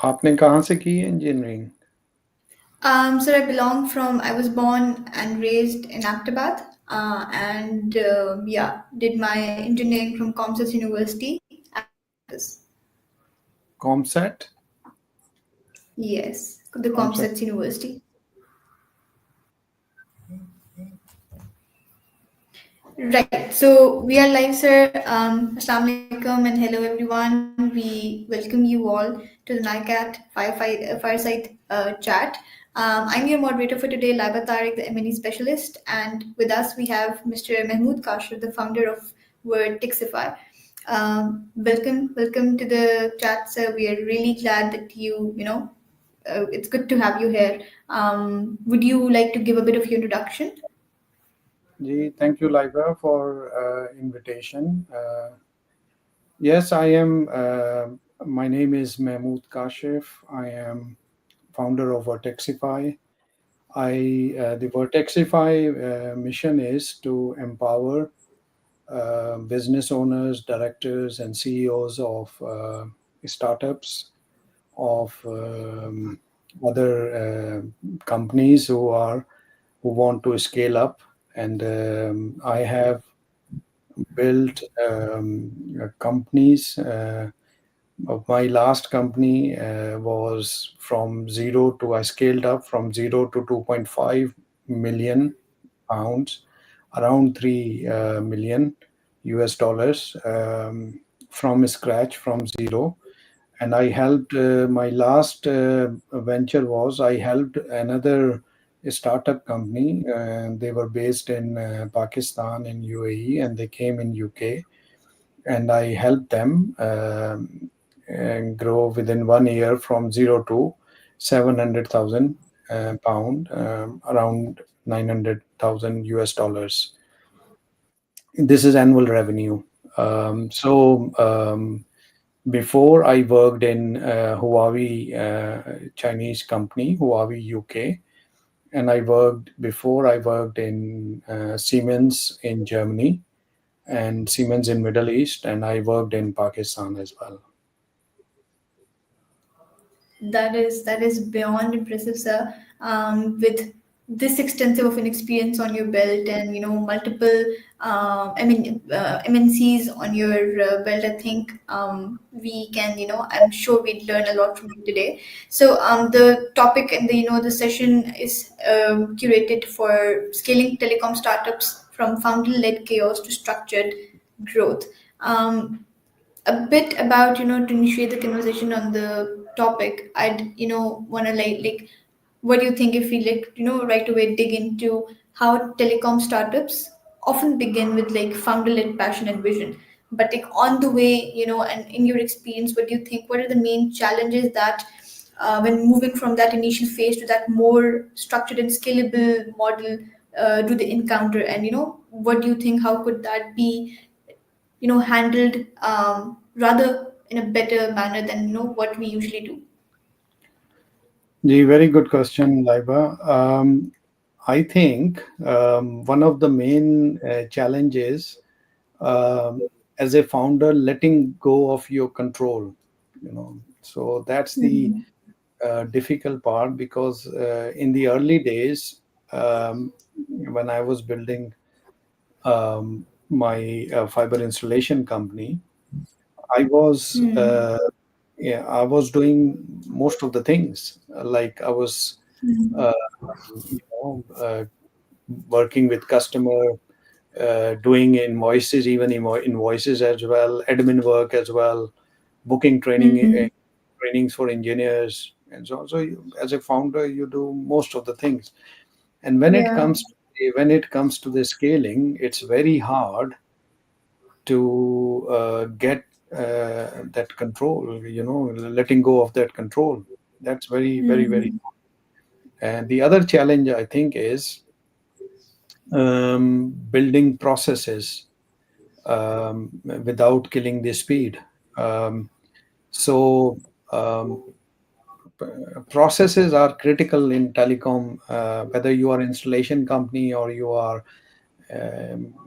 आपने कहाँ से की engineering? So I was born and raised in Ahmedabad, and yeah, did my engineering from Comsas University at campus. COMSATS? Yes, the COMSATS? Comsats University. Right. So we are live, sir. Assalamu alaikum and hello everyone. We welcome you all to the NICAT fireside chat. I'm your moderator for today, Laiba Tariq, the M&E specialist, and with us we have Mr. Mahmood Kashif, the founder of Word Tixify. Welcome to the chat, sir. We are really glad that it's good to have you here. Would you like to give a bit of your introduction? जी, thank you, Laiba, for invitation. Yes, I am. My name is Mahmood Kashif. I am founder of Vertexify. The Vertexify mission is to empower business owners, directors, and CEOs of startups, of other companies who want to scale up. And I have built companies. My last company was from zero to, I scaled up from zero to 2.5 million pounds, around 3 million US dollars, from scratch, from zero. And I helped, my last venture was I helped another startup company. They were based in Pakistan and UAE, and they came in UK, and I helped them and grow within 1 year from zero to 700,000 pound, around 900,000 US dollars. This is annual revenue. Before I worked in Huawei, Chinese company, Huawei UK, and I worked in Siemens in Germany and Siemens in Middle East, and I worked in Pakistan as well. That is beyond impressive, sir. With this extensive of an experience on your belt, and multiple, MNCs on your belt, I think we can, I'm sure we'd learn a lot from you today. So the topic and the session is curated for scaling telecom startups from founder-led chaos to structured growth. A bit about to initiate the conversation on the topic. I'd want to like what do you think if we like right away dig into how telecom startups often begin with like founder-led passion and vision, but like on the way, and in your experience, what do you think, what are the main challenges that when moving from that initial phase to that more structured and scalable model, do they encounter, and what do you think, how could that be handled rather in a better manner than what we usually do. The very good question, Laiba. I think one of the main challenges, um, as a founder, letting go of your control. So that's the Mhm. difficult part, because in the early days, when I was building my fiber installation company, I was Hmm. yeah, I was doing most of the things. Like I was, uh, you know, uh, working with customer, doing invoices, even invoices as well, admin work as well, booking Hmm. trainings for engineers, and so on. So as a founder, you do most of the things. And Yeah. when it comes to the scaling, it's very hard to get that control. Letting go of that control. That's very, very, very. Hmm. And the other challenge, I think, is building processes without killing the speed. Um, so um, Processes are critical in telecom, whether you are installation company or you are,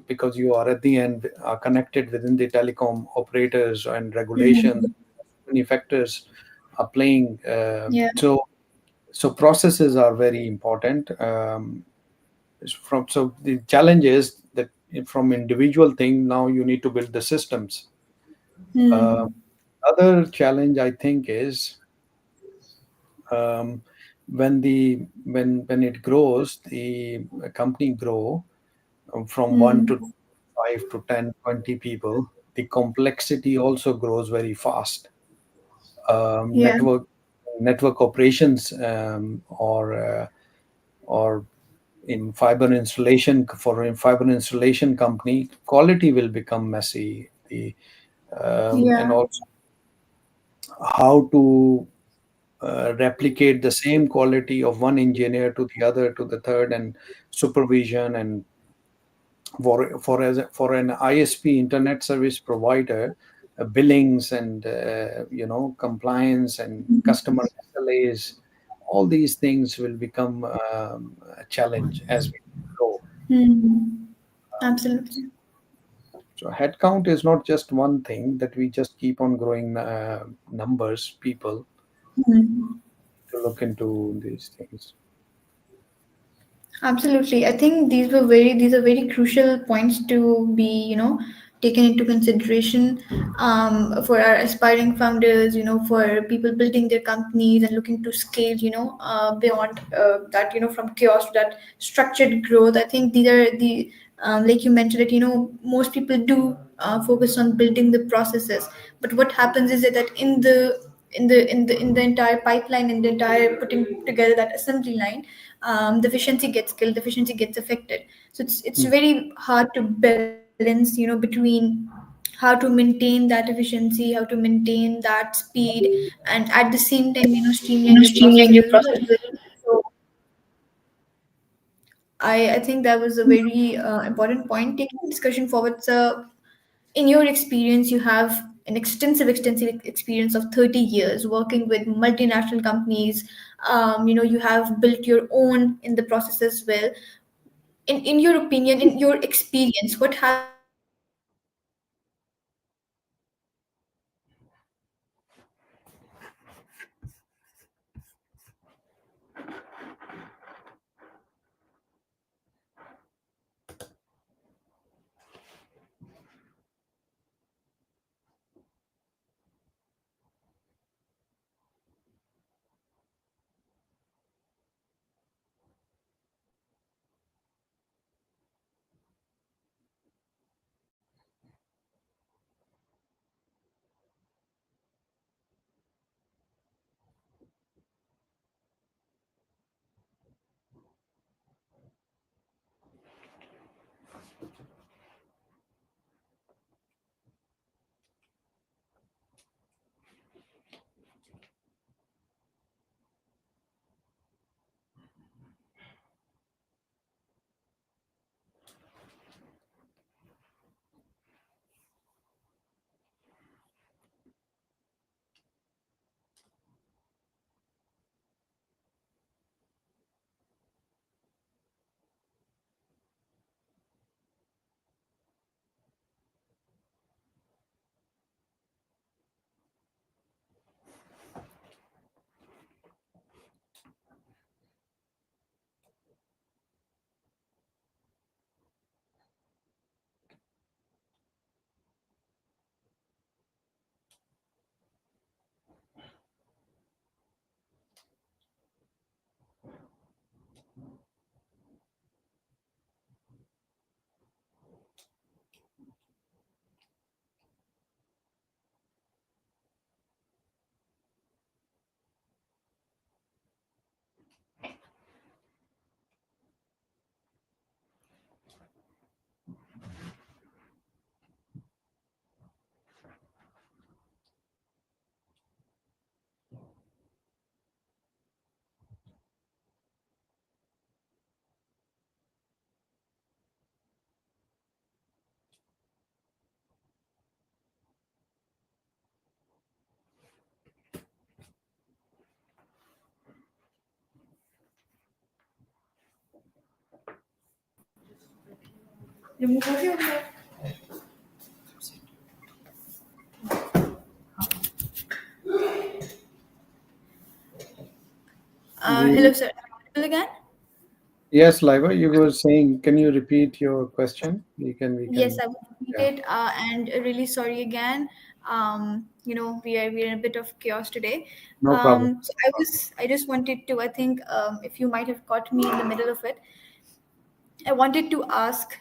because you are at the end connected within the telecom operators and regulations, Hmm. many factors are playing. So processes are very important. So the challenge is that from individual thing, now you need to build the systems. Uh, Hmm. Other challenge I think is, um, when it grows, the company grow from one to Hmm. five to 10, 20 people. The complexity also grows very fast. um, Yeah. network Network operations, or in fiber installation company, quality will become messy. And Yeah. also how to replicate the same quality of one engineer to the other, to the third, and supervision. And for an ISP, internet service provider, billings and compliance and customer SLAs, all these things will become a challenge as we grow. Hmm. Absolutely. So headcount is not just one thing that we just keep on growing, numbers, people, Hmm. to look into these things. Absolutely. I think these are very crucial points to be, taken into consideration, for our aspiring founders, for people building their companies and looking to scale, beyond that, from chaos to that structured growth. I think these are the, like you mentioned it, most people do focus on building the processes, but what happens is that in the entire pipeline, in the entire putting together that assembly line, the efficiency gets killed, the efficiency gets affected. So it's Hmm. very hard to balance, between how to maintain that efficiency, how to maintain that speed, and at the same time, streamline your processes as well. So I think that was a very important point. Taking the discussion forward, so in your experience, you have an extensive experience of 30 years working with multinational companies. You have built your own in the process as well. In your opinion, in your experience, what has been the most challenging part of building a successful company? Hello, You, sir. Am I audible again? yes, Liva, you were saying, can you repeat your question? We Yes, can, I will repeat yeah, it. And really sorry again. We are in a bit of chaos today. no problem. I just wanted to. I think if you might have caught me in the middle of it, I wanted to ask,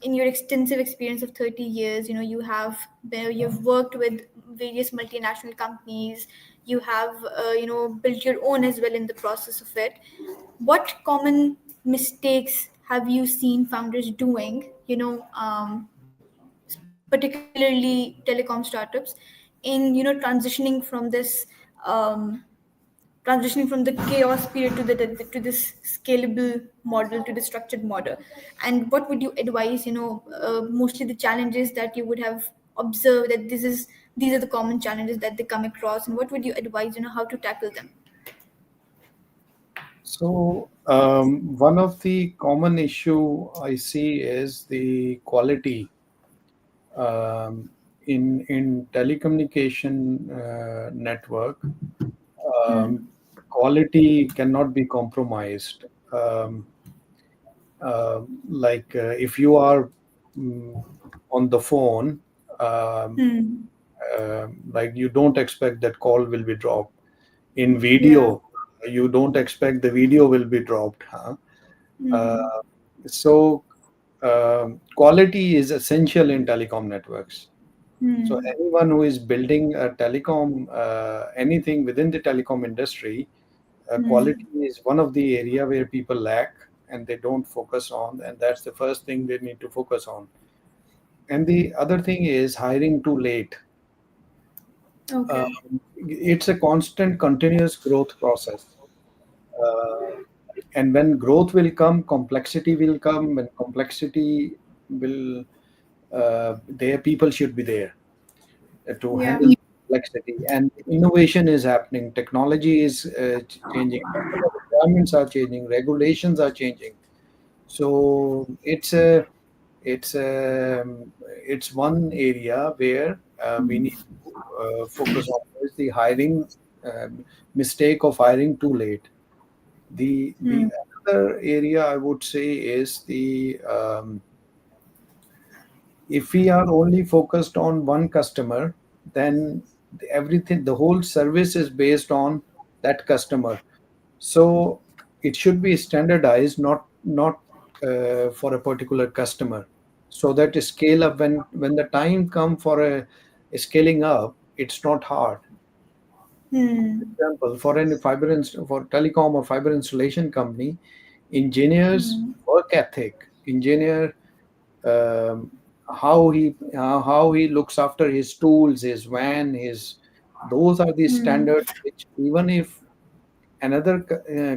in your extensive experience of 30 years, you've worked with various multinational companies. You have, built your own as well in the process of it. What common mistakes have you seen founders doing? Particularly telecom startups, in transitioning from this. Um, Transitioning from the chaos period to this scalable model, to the structured model. And what would you advise, mostly the challenges that you would have observed, that these are the common challenges that they come across, and what would you advise, how to tackle them? So, one of the common issue I see is the quality in telecommunication network. Um, Quality cannot be compromised. Um, if you are mm, on the phone, um, Hmm. like you don't expect that call will be dropped. In Yeah. video, you don't expect the video will be dropped. Huh? Uh, Hmm. so quality is essential in telecom networks. So Hmm. anyone who is building a telecom, anything within the telecom industry, quality Hmm. is one of the area where people lack and they don't focus on, and that's the first thing they need to focus on. And the other thing is hiring too late. Okay. It's a constant, continuous growth process. Uh, and when growth will come, complexity will come. When complexity will, there people should be there to Yeah. handle complexity. And innovation is happening. Technology is changing. Customer requirements are changing. Regulations are changing. So it's one area where we need to focus on is the hiring mistake of hiring too late. The Hmm. other area I would say is if we are only focused on one customer, then everything, the whole service is based on that customer. So it should be standardized, not for a particular customer, so that scale up when the time come for a scaling up, it's not hard. For Hmm. example, for telecom or fiber installation company, engineers work ethic, engineer how he looks after his tools, his van, his those are the Hmm. standards which even if another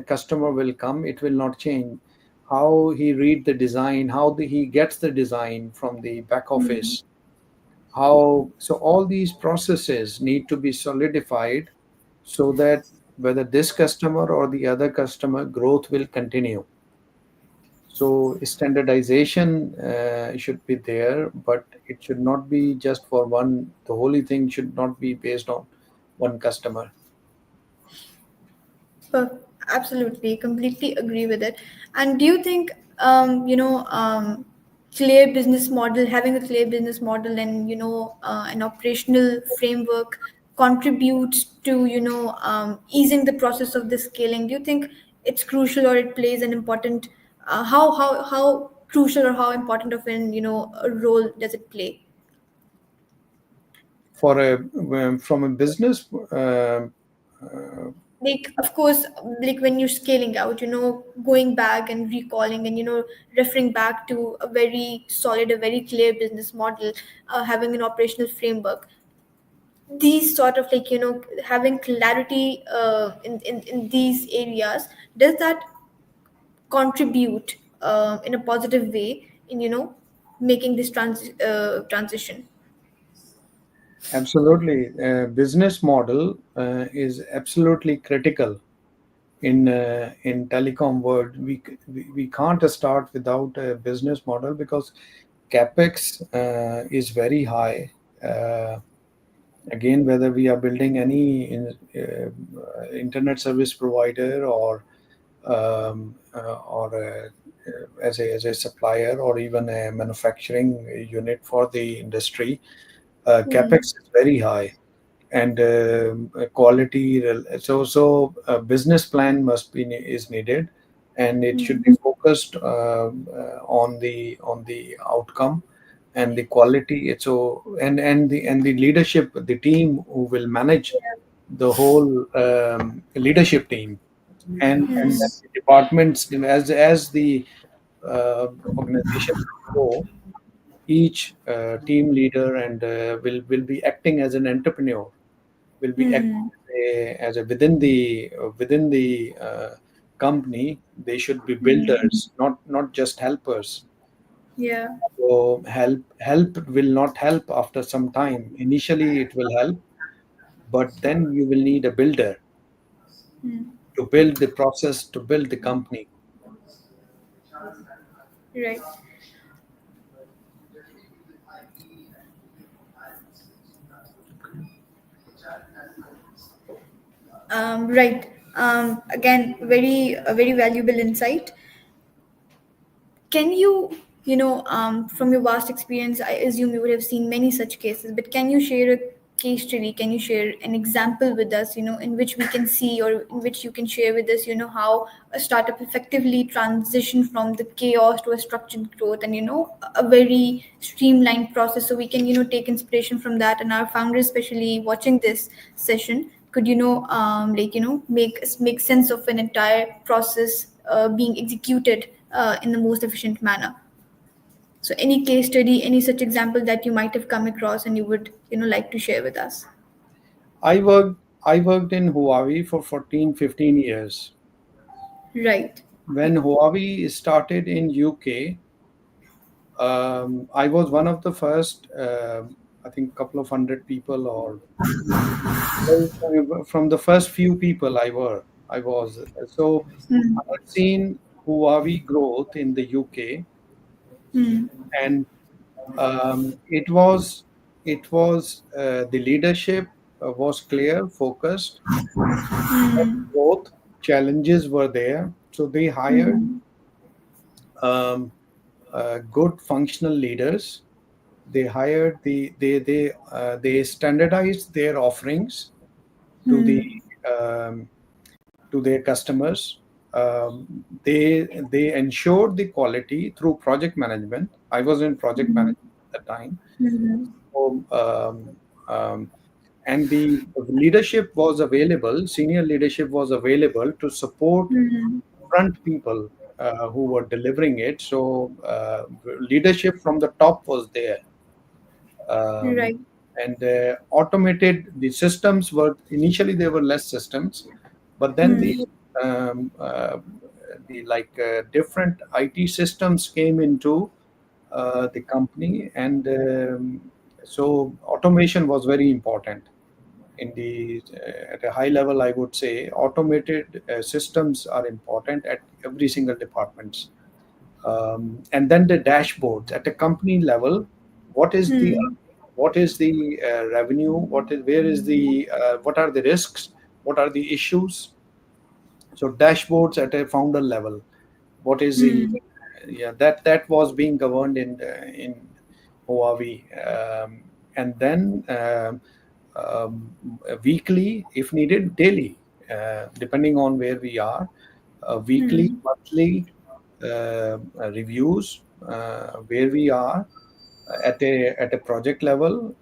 customer will come, it will not change. How he read the design, he gets the design from the back Hmm. office, how so all these processes need to be solidified so that whether this customer or the other customer growth will continue. So standardization should be there, but it should not be just for one. The holy thing should not be based on one customer. Absolutely, completely agree with it. And do you think, clear business model, having a clear business model, and an operational framework contributes to easing the process of the scaling? Do you think it's crucial, or it plays an important, how crucial or how important of an a role does it play? For a from a business Like, of course, like when you're scaling out, going back and recalling, and referring back to a very solid, a very clear business model, having an operational framework, these sort of, like, having clarity in these areas, does that contribute in a positive way in making this transition? absolutely business model is absolutely critical in telecom world. We can't start without a business model because capex is very high. uh, Again, whether we are building any internet service provider or as a supplier or even a manufacturing unit for the industry, capex Hmm. is very high, and quality. So a business plan must be is needed, and it should be Hmm. focused on the outcome and the quality. So and the leadership, the team who will manage the whole leadership team, and then Hmm. the departments, as the organization will grow, each team leader and will be acting as an entrepreneur, will be acting Hmm. as a within the company. They should be Hmm. builders, not just helpers. Yeah. So help will not help after some time. Initially, it will help, but then you will need a builder Hmm. to build the process, to build the company. Right. Right. Again, very a very valuable insight. Can you, from your vast experience, I assume you would have seen many such cases, but can you share a case study? Can you share an example with us, in which we can see, or in which you can share with us, how a startup effectively transitioned from the chaos to a structured growth, and, a very streamlined process, so we can, take inspiration from that, and our founders, especially watching this session, could, make sense of an entire process being executed in the most efficient manner. So any case study, any such example that you might have come across and you would, like to share with us. I worked I worked in Huawei for 14, 15 years. Right. When Huawei started in UK, I was one of the first, I think, couple of hundred people, or from the first few people I was. So Hmm. I had seen Huawei growth in the UK, Hmm. and it was the leadership was clear, focused. Hmm. Growth challenges were there, so they hired Hmm. um, good functional leaders. They hired they standardized their offerings to the Hmm. um, to their customers. They ensured the quality through project management. I was in project Hmm. management at the time. Hmm. So, and the leadership was available, senior leadership was available to support Hmm. front people who were delivering it. So leadership from the top was there, um, Right. and automated. The systems were initially, there were less systems, but then Hmm. the different IT systems came into the company, and so automation was very important. In the At a high level, I would say automated systems are important at every single departments. And then the dashboards at a company level. What is the Hmm. revenue? What are the risks? What are the issues? So dashboards at a founder level. What is the Hmm. Yeah, that was being governed in Huawei. And then weekly, if needed, daily, depending on where we are, weekly, Hmm. monthly reviews, where we are at a project level,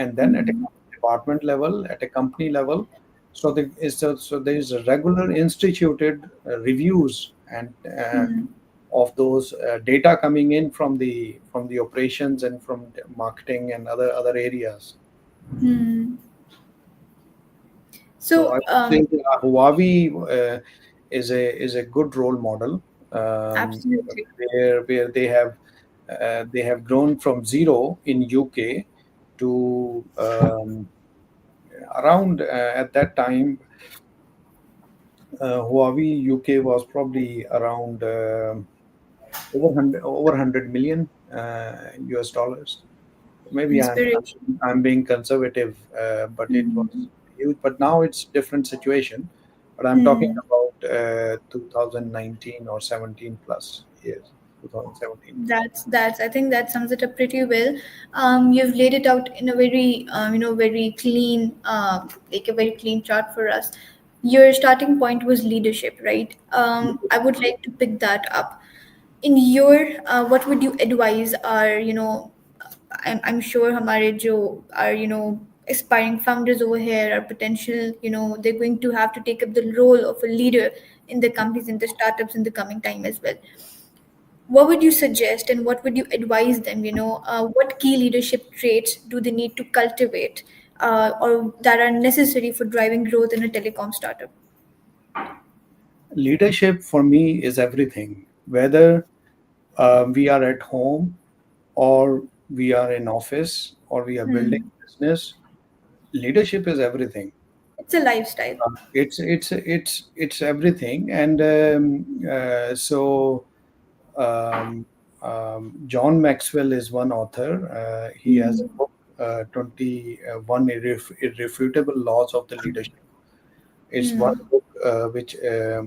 and then at a Hmm. department level, at a company level. So there is a regular instituted reviews and Hmm. of those data coming in from the operations and from the marketing and other areas. Hmm. So I So, would say that Huawei is a good role model, um, absolutely. where they have grown from zero in UK to around at that time. Huawei UK was probably around over 100 million US dollars. maybe inspiration. I'm being conservative, but it was Hmm. huge. But now it's different situation. But I'm talking Hmm. about 2019 or 17 plus years, 2017. That's I think that sums it up pretty well. You've laid it out in a very very clean like a very clean chart for us. Your starting point was leadership, right? I would like to pick that up. In your what would you advise our I'm sure हमारे जो are aspiring founders over here are potential, they're going to have to take up the role of a leader in the companies, in the startups in the coming time as well. What would you suggest and what would you advise them? What key leadership traits do they need to cultivate, or that are necessary for driving growth in a telecom startup? Leadership for me is everything. Whether we are at home or we are in office or we are building Hmm. business, leadership is everything. It's a lifestyle. It's everything, and John Maxwell is one author. He has a Hmm. book, 21 Irrefutable Laws of the Leadership. It's one Hmm. book which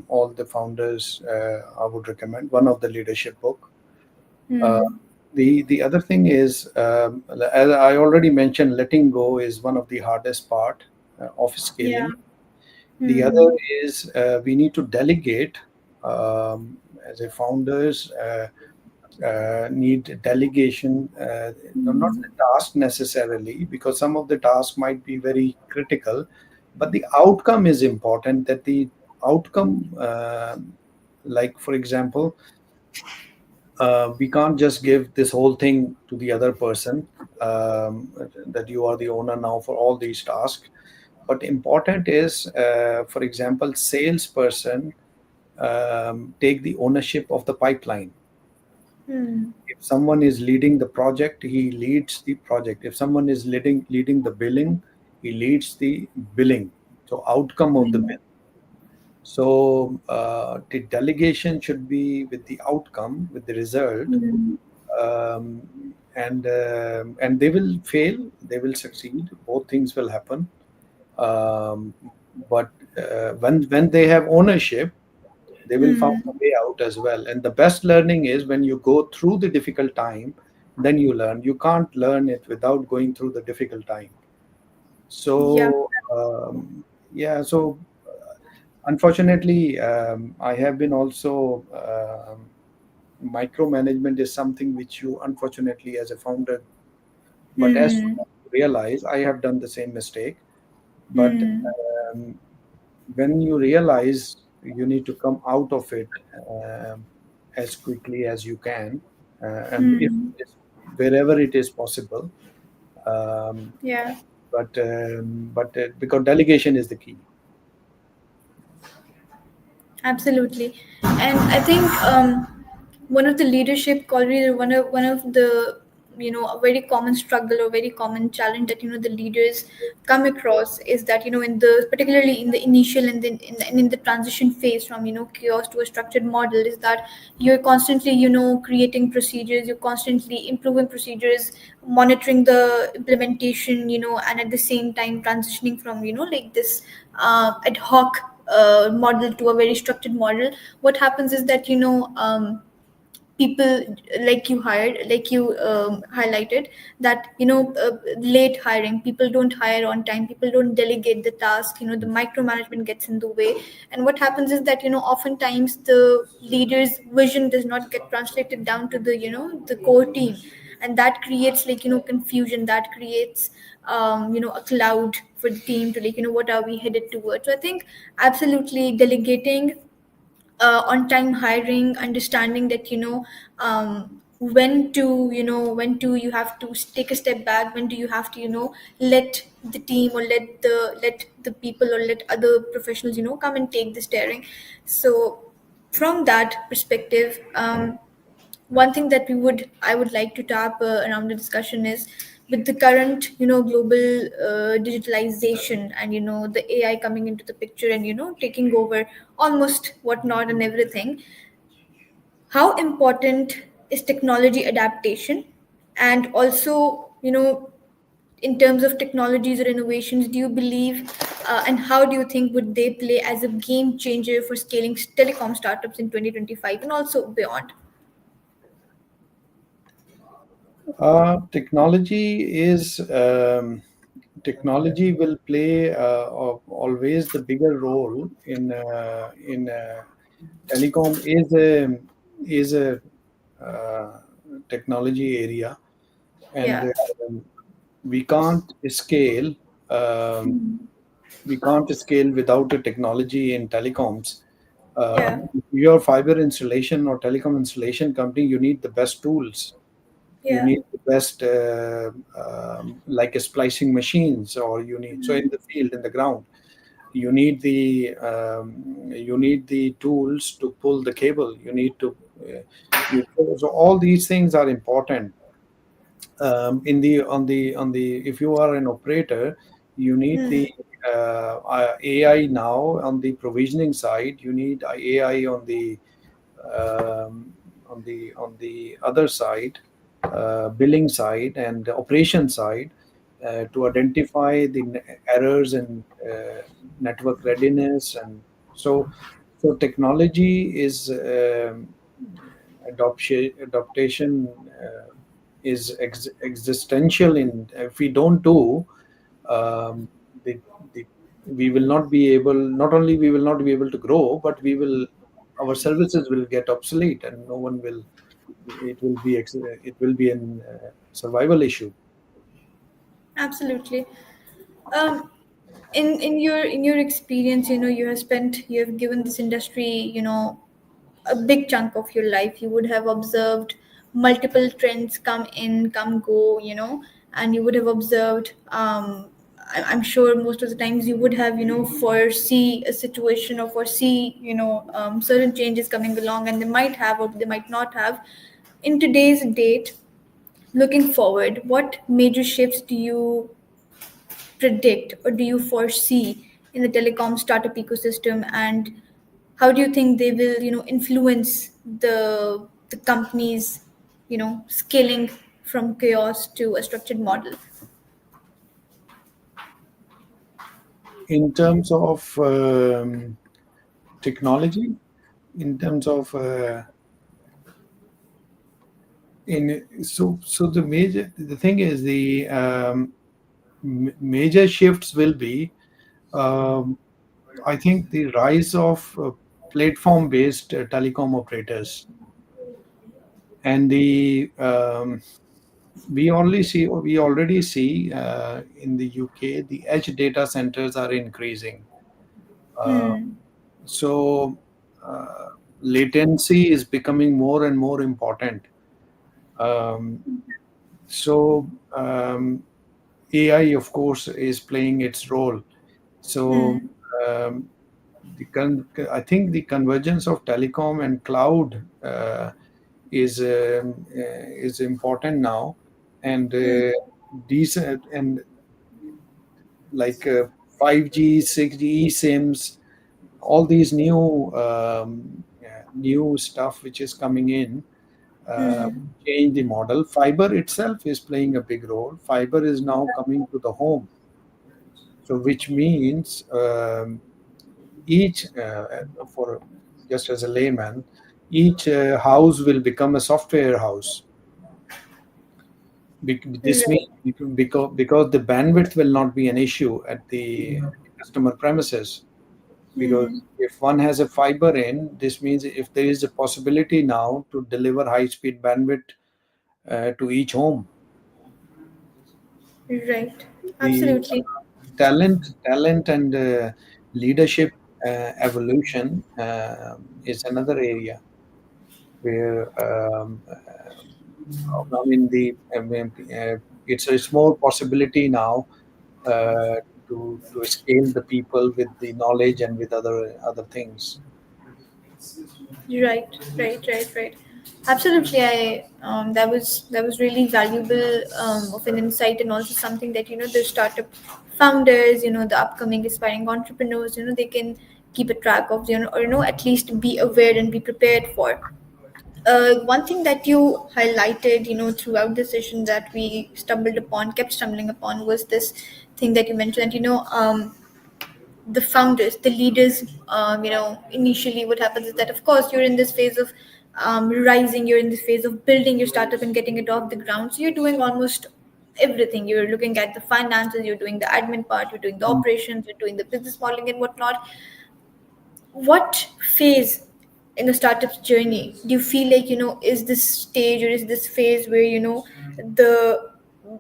all the founders I would recommend. One of the leadership book. Uh, Hmm. the other thing is, as I already mentioned, letting go is one of the hardest part of Yeah. scaling. The other Hmm. is we need to delegate as a founders. Need delegation, not Hmm. the task necessarily, because some of the tasks might be very critical, but the outcome is important. That the outcome, like for example, we can't just give this whole thing to the other person, that you are the owner now for all these tasks. But important is, for example, salesperson take the ownership of the pipeline. Hmm. If someone is leading the project, he leads the project. If someone is leading the billing, he leads the billing. So outcome of the Hmm. bill. So the delegation should be with the outcome, with the result, Hmm. and they will fail, they will succeed. Both things will happen. Um, but when they have ownership, they will find Hmm. a way out as well. And the best learning is when you go through the difficult time, then you learn. You can't learn it without going through the difficult time. Yeah. So yeah, so unfortunately, I have been also micromanagement is something which you unfortunately as a founder, but as soon Hmm. as you realize I have done the same mistake, but Hmm. um, when you realize you need to come out of it as quickly as you can, and if Hmm. it is, wherever it is possible, um, Yeah. but because delegation is the key. Absolutely, and I think one of the leadership qualities, or one of the a very common struggle or very common challenge that the leaders come across is that in the particularly in the initial and then in the transition phase from chaos to a structured model is that you're constantly creating procedures, you're constantly improving procedures, monitoring the implementation, and at the same time transitioning from like this ad hoc model to a very structured model. What happens is that people like you hired like you highlighted that late hiring, people don't hire on time, people don't delegate the task, the micromanagement gets in the way. And what happens is that oftentimes the leader's vision does not get translated down to the the core team, and that creates like confusion, that creates a cloud for the team to like what are we headed towards. So I think absolutely delegating, on time hiring, understanding that when to you have to take a step back, when do you have to let the team or let the people or let other professionals come and take the steering. So from that perspective, one thing that I would like to tap around the discussion is, with the current global digitalization and the AI coming into the picture and taking over almost whatnot and everything, how important is technology adaptation, and also you know, in terms of technologies or innovations do you believe, and how do you think would they play as a game changer for scaling telecom startups in 2025 and also beyond? Technology is technology will play always the bigger role in telecom is a technology area, and Yeah. we can't scale um, we can't scale without a technology in telecoms. Yeah. If you're a fiber installation or telecom installation company, you need the best tools. You Yeah. need the best like a splicing machines, or you need, so in the field, in the ground, you need the tools to pull the cable. You need to you, so all these things are important. In the on the if you are an operator, you need the AI now on the provisioning side. You need AI um, on the other side, billing side and the operation side, to identify the errors and network readiness. And so technology is adaptation is existential. In if we don't do, um, the, the we will not be able, not only we will not be able to grow, but we will, our services will get obsolete, and no one will, it will be an survival issue. Absolutely. um in your experience, you have spent, you have given this industry, a big chunk of your life. You would have observed multiple trends come in, come go, and you would have observed, I'm sure most of the times you would have, foresee a situation or foresee, certain changes coming along, and they might have or they might not have. In today's date, looking forward, what major shifts do you predict or do you foresee in the telecom startup ecosystem, and how do you think they will, influence the companies, scaling from chaos to a structured model? In terms of technology, in terms of in so the thing is the major shifts will be, um, I think, the rise of platform based telecom operators. And the we already see in the UK the edge data centers are increasing. uh, Hmm. so uh, latency is becoming more and more important. um, so AI, of course, is playing its role. So Hmm. um, I think the convergence of telecom and cloud is important now. And Hmm. decent, and like 5G, 6G, eSIMs, all these new stuff which is coming in, uh, Hmm. change the model. Fiber itself is playing a big role. Fiber is now coming to the home, so which means each for just as a layman, each house will become a software house. This means Right. because the bandwidth will not be an issue at the customer premises. Because Hmm. if one has a fiber in, this means if there is a possibility now to deliver high speed bandwidth to each home. Right. The Absolutely. talent and leadership evolution is another area where it's more possibility now uh, to scale the people with the knowledge and with other things. Right, right. Absolutely, I that was really valuable, of an insight, and also something that the startup founders, the upcoming aspiring entrepreneurs, they can keep a track of, or at least be aware and be prepared for. one thing that you highlighted, throughout the session that we kept stumbling upon, was this thing that you mentioned, that, the founders, the leaders, initially what happens is that, of course, you're in this phase of rising, you're in this phase of building your startup and getting it off the ground. So you're doing almost everything. You're looking at the finances, you're doing the admin part, you're doing the operations, you're doing the business modeling and whatnot. What phase in a startup's journey do you feel like, is this stage or is this phase where, the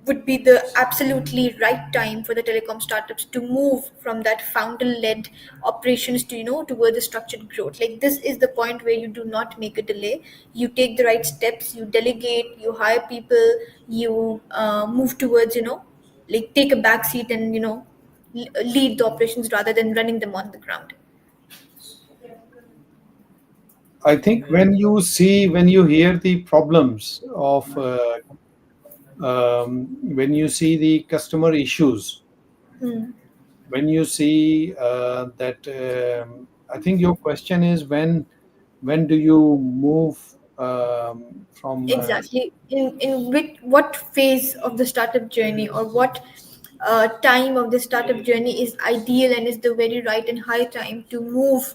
would be the absolutely right time for the telecom startups to move from that founder led operations to, toward the structured growth? Like, this is the point where you do not make a delay. You take the right steps, you delegate, you hire people, you move towards, like, take a back seat and, lead the operations rather than running them on the ground. I think when you hear the problems of when you see the customer issues, Hmm. when you see that, I think your question is when do you move from Exactly. In which what phase of the startup journey, or what time of the startup journey is ideal and is the very right and high time to move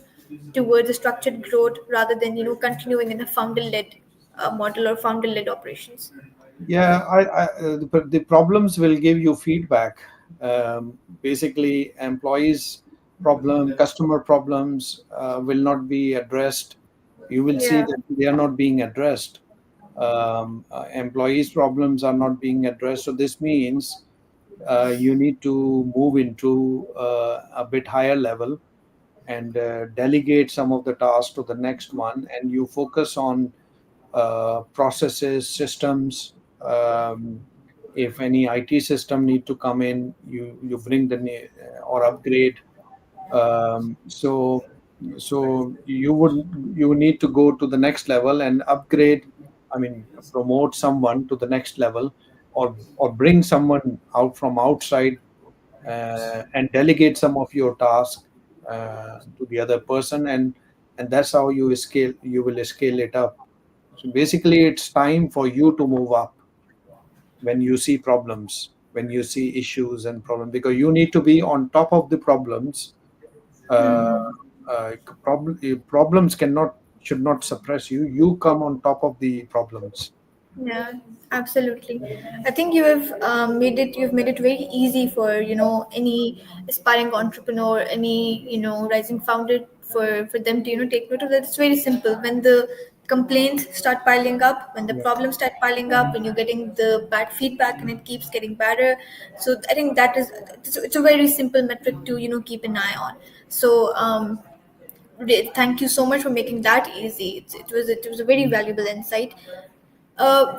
towards a structured growth rather than, continuing in a founder led model or founder led operations. yeah, the problems will give you feedback. Basically, employees problem, customer problems will not be addressed. You will see Yeah. that they are not being addressed. Employees problems are not being addressed, so this means you need to move into a bit higher level and delegate some of the tasks to the next one, and you focus on processes, systems. If any IT system need to come in, you bring or upgrade. So you need to go to the next level and upgrade. I mean, promote someone to the next level, or bring someone out from outside and delegate some of your task to the other person, and that's how you will scale it up. So basically, it's time for you to move up when you see problems, when you see issues and problems, because you need to be on top of the problems. Uh, Hmm. Problems cannot should not suppress you. You come on top of the problems. Yeah, absolutely. I think you've made it very easy for, any aspiring entrepreneur, any, rising founder, for them to, take note of that. It's very simple. When the complaints start piling up, when the Yeah. problems start piling up, when you're getting the bad feedback and it keeps getting better. So I think it's a very simple metric to, keep an eye on. So thank you so much for making that easy. It was a very valuable insight.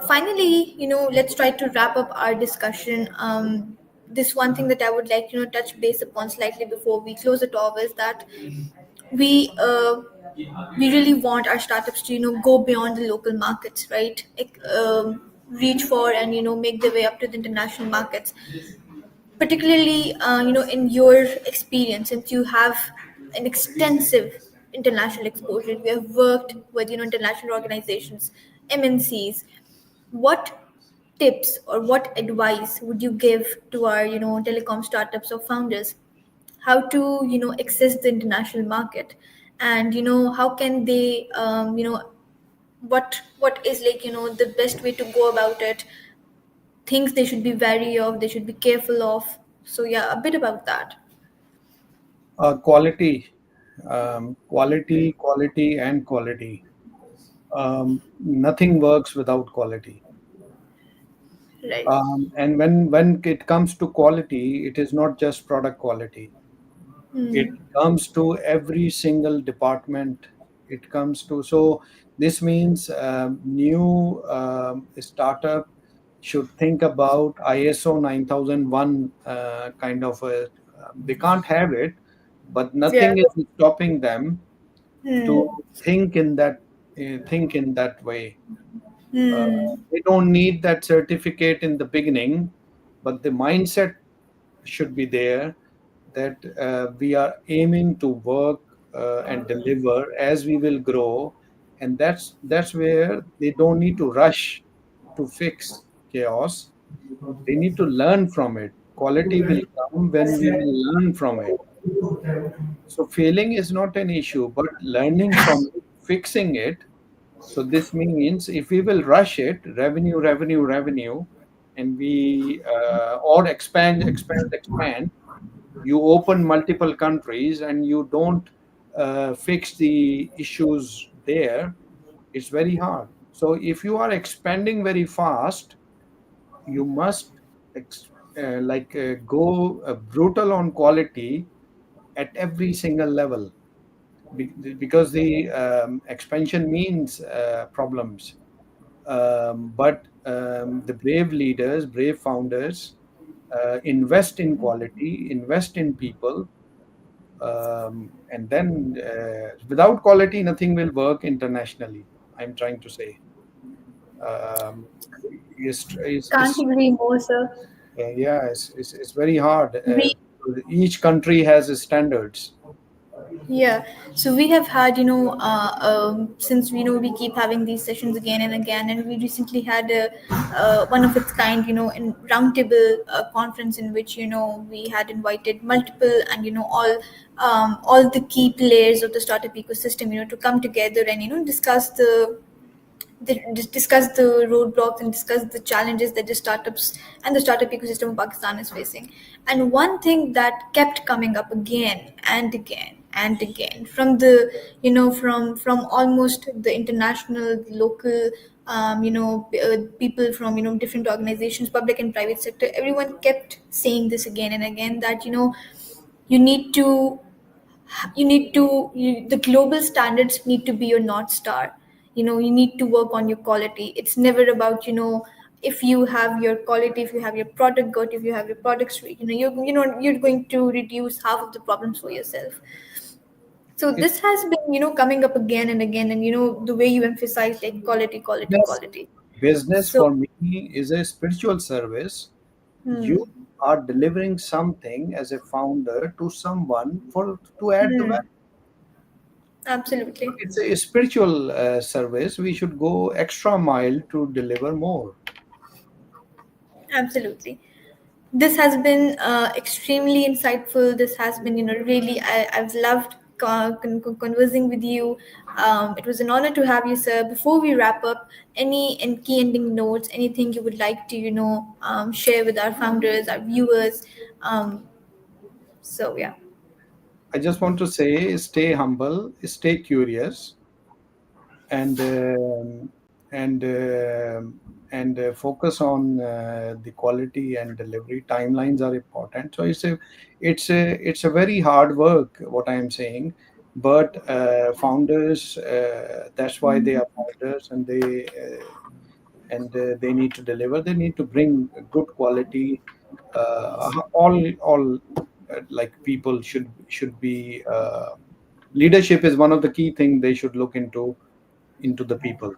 Finally, let's try to wrap up our discussion. This one thing that I would like, touch base upon slightly before we close it off is that we uh, we really want our startups to, go beyond the local markets, right? Like, reach for and, make their way up to the international markets. Particularly, in your experience, since you have an extensive international exposure, you have worked with, international organizations, MNCs. What tips or what advice would you give to our, telecom startups or founders, how to, access the international market, and, how can they, what is, like, the best way to go about it, things they should be wary of, they should be careful of? So yeah, a bit about that. Quality, quality, and quality. Nothing works without quality. Right. And when it comes to quality, it is not just product quality. It Hmm. comes to every single department. It comes to, so this means new startup should think about ISO 9001 kind of a. They can't have it, but Yeah. nothing is stopping them to Hmm. think in that way. Hmm. They don't need that certificate in the beginning, but the mindset should be there that we are aiming to work and deliver as we will grow, and that's where they don't need to rush to fix chaos. They need to learn from it. Quality will come when we will learn from it. So failing is not an issue, but learning from it, fixing it. So this means if we will rush it, revenue, revenue, revenue, and we or expand, expand, expand, you open multiple countries and you don't fix the issues there, it's very hard. So if you are expanding very fast, you must go brutal on quality at every single level, because the expansion means problems. But the brave leaders, brave founders, invest in quality, invest in people, and then without quality, nothing will work internationally. I'm trying to say. Um, Can't agree more, sir. yeah, it's very hard. We Each country has its standards. Yeah, so we have had, since we know we keep having these sessions again and again, and we recently had a one of its kind, in roundtable conference in which we had invited multiple and all the key players of the startup ecosystem, to come together and discuss discuss the roadblocks and discuss the challenges that the startups and the startup ecosystem of Pakistan is facing. And one thing that kept coming up again and again and again from the from almost the international, local, people from different organizations, public and private sector, everyone kept saying this again and again, that you need to the global standards need to be your north star. You need to work on your quality. It's never about if you have your quality, if you have your product good, if you have your products, you're going to reduce half of the problems for yourself. So It's this has been coming up again and again, and the way you emphasize like quality, quality, business. quality. Business So for me is a spiritual service. You hmm, are delivering something as a founder to someone for to add the value. absolutely. It's a spiritual service. We should go extra mile to deliver more. Absolutely. This has been extremely insightful. This has been, really, I've loved conversing with you. It was an honor to have you, sir. Before we wrap up, any key ending notes, anything you would like to, share with our founders, our viewers? So, yeah. I just want to say, stay humble, stay curious, and and focus on the quality and delivery. Timelines are important. So it's a very hard work, what I am saying. But founders, that's why they are founders, and they need to deliver. They need to bring good quality. All like people should be. Leadership is one of the key things they should look into the people.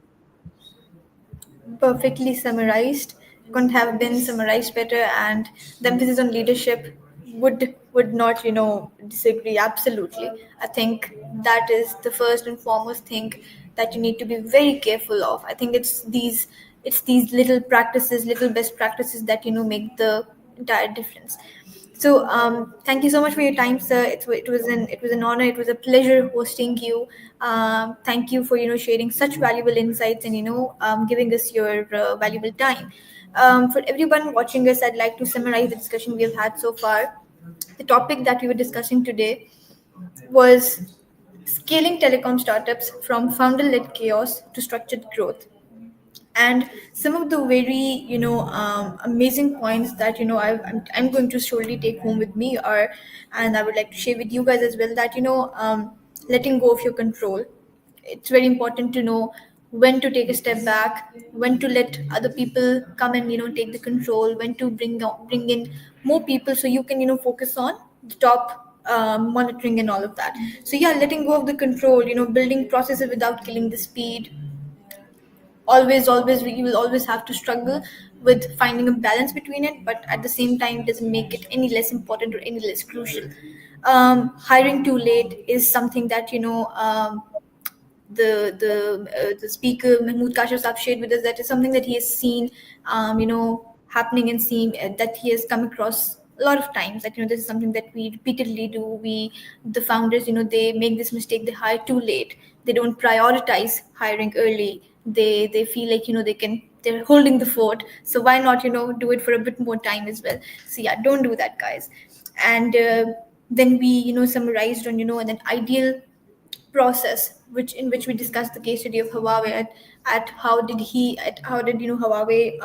Perfectly summarized. Couldn't have been summarized better, and the emphasis on leadership would not disagree. Absolutely, I think that is the first and foremost thing that you need to be very careful of. I think it's these little practices, little best practices that make the entire difference. So, thank you so much for your time, sir. It was an honor. It was a pleasure hosting you. Thank you for sharing such valuable insights and giving us your valuable time. For everyone watching us, I'd like to summarize the discussion we have had so far. The topic that we were discussing today was scaling telecom startups from founder-led chaos to structured growth. And some of the very amazing points that I'm going to surely take home with me are, and I would like to share with you guys as well, that letting go of your control. It's very important to know when to take a step back, when to let other people come and take the control, when to bring in more people so you can focus on the top, monitoring and all of that. So yeah, letting go of the control, building processes without killing the speed. Always you will always have to struggle with finding a balance between it, but at the same time it doesn't make it any less important or any less crucial. Hiring too late is something that the speaker Mahmood Kashif Saab shared with us, that is something that he has seen, happening and seen, that he has come across a lot of times, that this is something that we repeatedly do. The founders, they make this mistake, they hire too late, they don't prioritize hiring early, they feel like they're holding the fort, so why not do it for a bit more time as well. So yeah, don't do that, guys. And then we summarized on an ideal process, which we discussed the case study of Huawei, at how did Huawei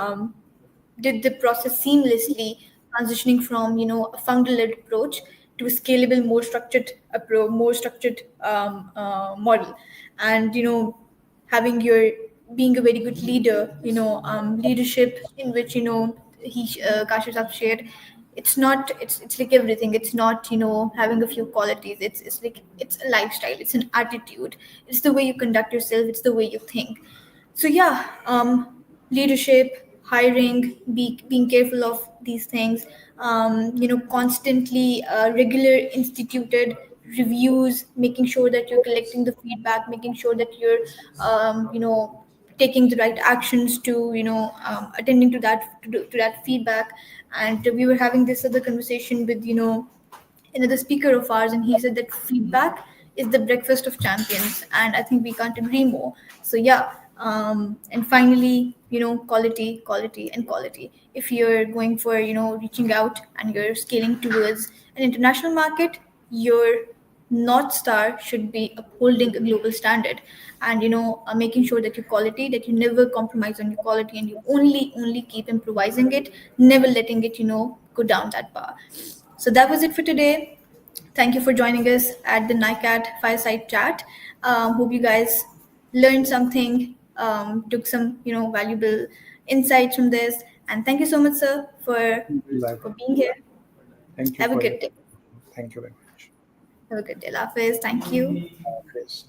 did the process seamlessly, transitioning from a founder-led approach to a scalable, more structured model. And having your being a very good leader, leadership in which Kashif Saab shared. It's like everything. It's not having a few qualities. It's like it's a lifestyle. It's an attitude. It's the way you conduct yourself. It's the way you think. So yeah, leadership, hiring, being careful of these things, constantly regular instituted reviews, making sure that you're collecting the feedback, making sure that you're taking the right actions to attending to to that feedback. And we were having this other conversation with another speaker of ours, and he said that feedback is the breakfast of champions, and I think we can't agree more. So yeah, and finally, quality, quality, and quality. If you're going for reaching out and you're scaling towards an international market, your north star should be upholding a global standard, and making sure that your quality, that you never compromise on your quality, and you only keep improvising it, never letting it go down that bar. So that was it for today. Thank you for joining us at the NICAT Fireside Chat. Hope you guys learned something, took some valuable insights from this, and thank you so much, sir, for being here. Thank you Have a for good day. inviting me. Thank you very much. Have a good day, Lafis. Thank you. Chris.